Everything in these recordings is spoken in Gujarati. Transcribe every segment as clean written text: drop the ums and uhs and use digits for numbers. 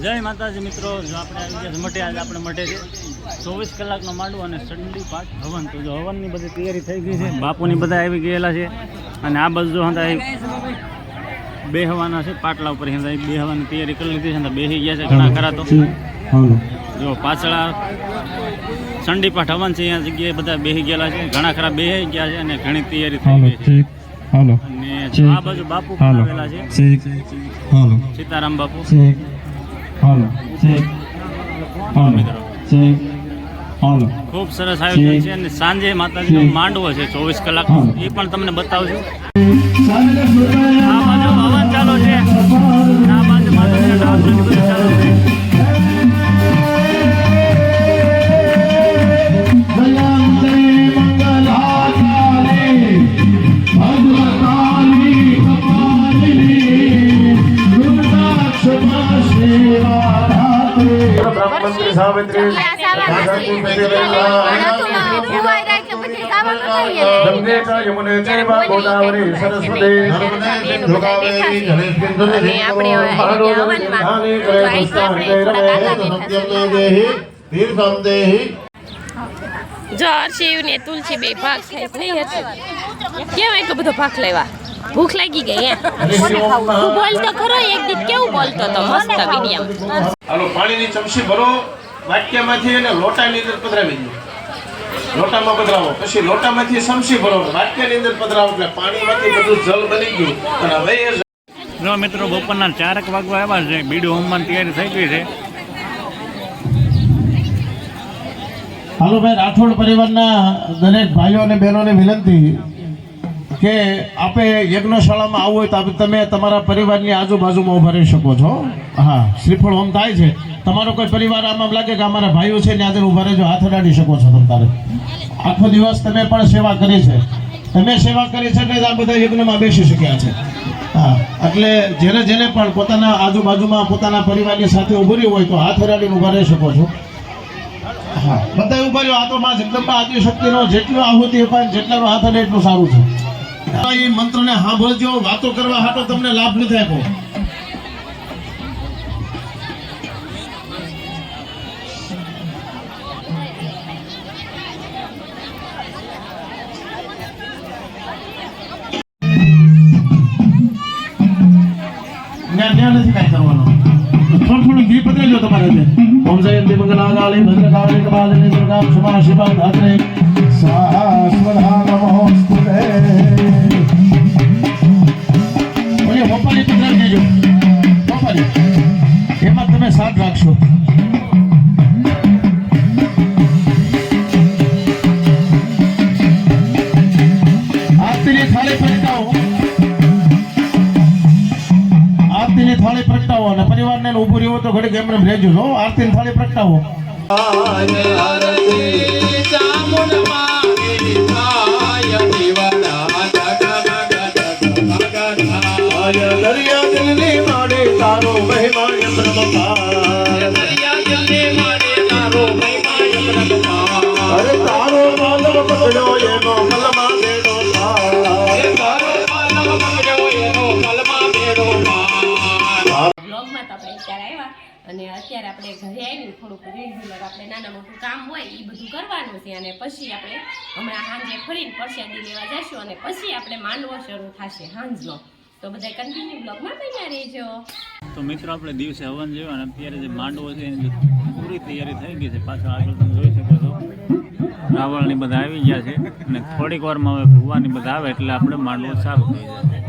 જય માતાજી મિત્રો, જો આપણે આવી ગયા મઠે, આજે આપણે મઠે છે 24 કલાકનો માંડવો અને સંડી પાઠ હવન. તો જો હવનની બધી તૈયારી થઈ ગઈ છે, બાપુની બધા આવી ગયેલા છે અને આ બાજુ જો બેહવાના છે પાટલા ઉપર બેહવાની તૈયારી કરી લીધી છે, બેસી ગયા છે ઘણા ખરા. તો જો પાછળ સંડી પાઠ હવન છે, અહીંયા જગ્યાએ બધા બેસી ગયેલા છે, ઘણા ખરા બેસી ગયા છે અને ઘણી તૈયારી થઈ ગઈ છે. અને આ બાજુ બાપુ આવેલા છે, સીતારામ બાપુ. ખૂબ સરસ આયોજન છે અને સાંજે માતાજીનો માંડવો છે 24 કલાક, એ પણ તમને બતાવશું. આ બાજુ હવન ચાલુ છે, આ બાજુ માતાજીના ડાન્સ ચાલુ છે. મંત્રી સાવિત્રી યમુને ચૈવ ગોદાવરી સરસ્વતી જો શિવ ને તુલસી બે ભાગ ખાય નહીં હતી કેમ એટલો બધો ભાગ લેવા? ભૂખ લાગી ગઈ તું બોલતો ખરો એક દીપ કેવું બોલતો તો મસ્ત વિડિયમ. હાલો પાણીની ચમચી ભરો વાટક્યામાંથી અને લોટાની અંદર પધરાવી દો. લોટામાં પધરાવો, પછી લોટામાંથી ચમચી ભરો વાટક્યાની અંદર પધરાવો, એટલે પાણીમાંથી બધું જલ બની ગયું. અને હવે જો મિત્રો બપોરના 4 વાગવા આવ્યા છે, બીડું હોમવાની તૈયારી થઈ ગઈ છે. હાલો ભાઈ, રાઠોડ પરિવારના દરેક ભાઈઓ અને બહેનોને વિનંતી કે આપે યજ્ઞશાળામાં આવવું હોય તો તમે તમારા પરિવારની આજુબાજુમાં ઉભા રહી શકો છો. હા, શ્રીફળ હોમ થાય છે, તમારો કોઈ પરિવાર આમાં લાગે કે અમારા ભાઈઓ છે ને આજે ઉભા રહેજો, હાથ અડાડી શકો છો. તમારે આખો દિવસ તમે પણ સેવા કરી છે, તમે સેવા કરી છે એટલે આ બધા યજ્ઞમાં બેસી શક્યા છે. હા, એટલે જેને પણ પોતાના આજુબાજુમાં પોતાના પરિવારની સાથે ઉભું રહ્યું હોય તો હાથ અડાડીને ઉભા રહી શકો છો. હા, બધા ઉભા રહ્યો. આ તો માં જગદંબા આદિશક્તિનો જેટલો આહુતિ અપાય જેટલાનો હાથ અડે એટલું સારું છે. એ મંત્રને સાંભળજો, વાતો કરવા હાટો તમને લાભ નથી આપ્યો. નથી કઈ કરવાનું, થોડું ઘી પતરેજો તમારે. ઓમ જયંતિ મંગલાકાળી ભદ્રકાળી કપાલિની દુર્ગા ક્ષમા શિવા ધાત્રે સ્વાહા સ્વધા નમોસ્તુતે. ઓલી હોપાલી પતરાવી દેજો, હોપાલી એમાં તમે સાથ રાખશો. આરતીની થાળી પ્રગટાવો, આરતીની થાળી પ્રગટાવો અને પરિવારને ઉભું રહ્યો તો ઘડી કેમ રહેજો. જો આરતીની થાળી પ્રગટાવો. દરિયા દિલની માડે તારો મહિમા અરે તારો માલવ પકડ્યો એનો મલમા બેડો અને અત્યારે આપણે ઘરે આવીને થોડુંક રેગ્યુલર આપણે નાના મોટું કામ હોય એ બધું કરવાનું છે અને પછી આપણે હમણાં સાંજે ફરીને પ્રસાદી લેવા જઈશું અને પછી આપણે માંડવો શરૂ થશે સાંજનો. તો બધા કન્ટિન્યુ બ્લોગમાં બન્યા રહેજો. તો મિત્રો આપણે દિવસે હવન જોયું અને અત્યારે જે માંડવો છે એની પૂરી તૈયારી થઈ ગઈ છે. પાછળ આગળ તમે જોઈ શકો છો રાવળની બધા આવી ગયા છે અને થોડીક વારમાં હવે ભૂવાની બધા આવે એટલે આપણે માંડવો સારું થઈ જાય.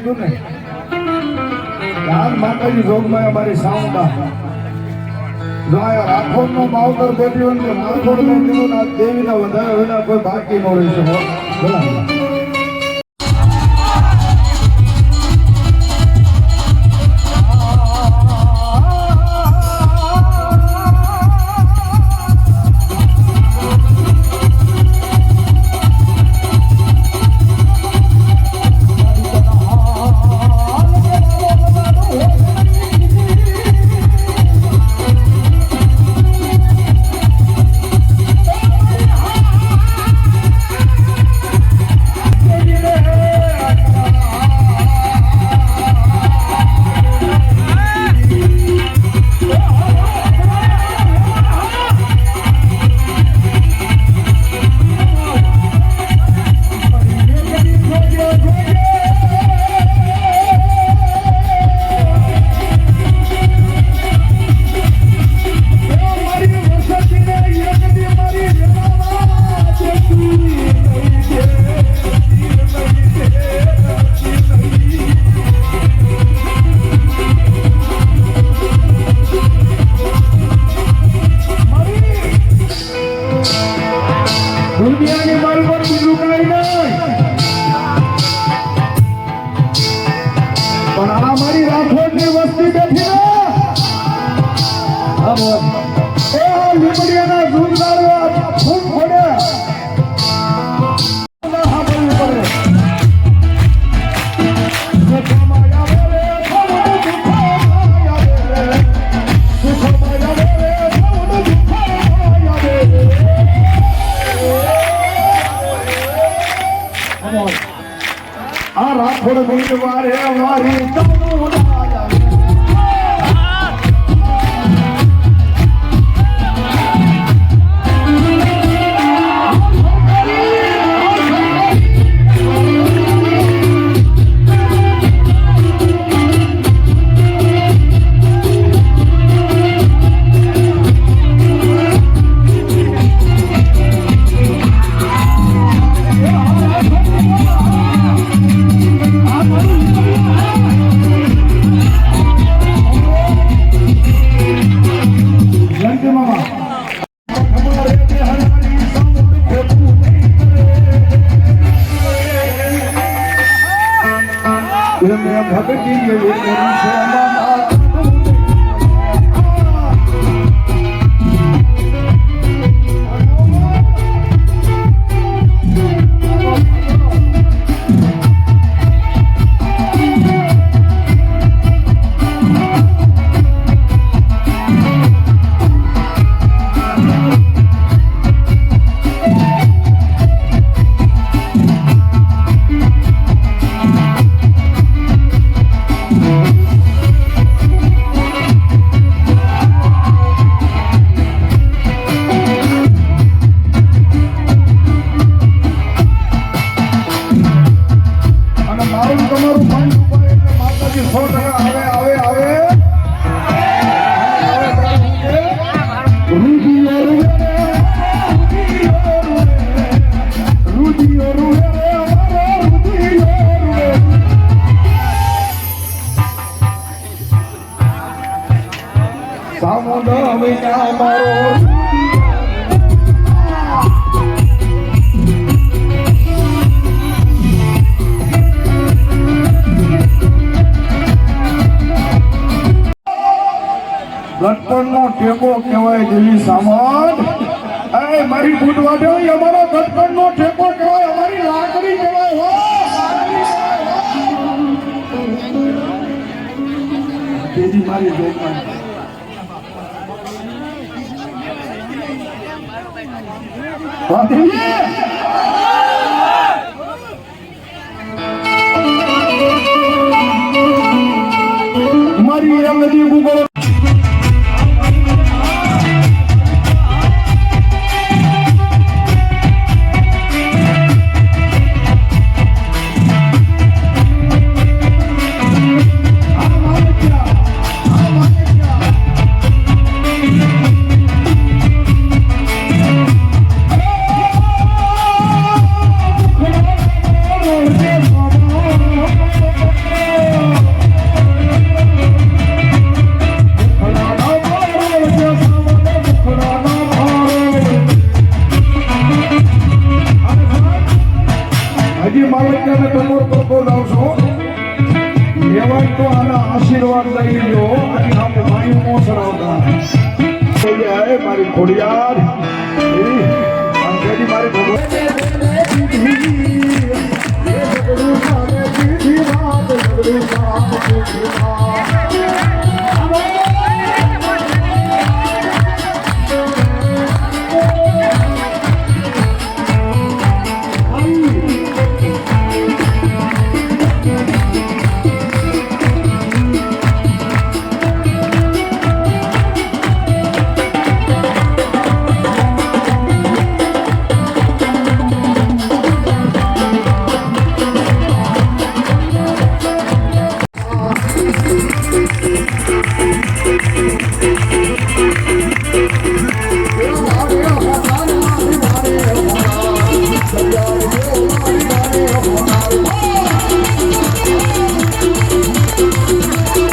કીધું ને યાર માતાજી જોગમાં અમારી સાઉન્ડમાં જો આ રાખોડનો માવતર બેઠી હોય ને રાખોડને કીધું ને આ દેવીના વધારે વિના કોઈ બાકી ન રહી શકે બોલા દુનિયાની માલ પર બીજું કાંઈ નહીં પણ આ મારી રાખોડની વસ્તી બેઠી ને એ લીમડિયાના ઝૂમદારો ફૂલ ફોડ્યા સાંભળવું પડે આ રાખોડ ગુંજવારે અમારી ભગતી જેવી કરી છે સામુંડા વિના મારો ગટપણનો ટેકો કહેવાય દિલ્હી સામાન એ મારી બુટવા દેવી અમારો ગટપણનો ટેકો કહેવાય અમારી લાકડી કહેવાય તેજી મારી જોગમાં મારી અંગદી ગુગળ કરી લો અને આમ માયું મોસરાવતા બોલ્યા મારી ખોડિયાર આમ કેદી મારી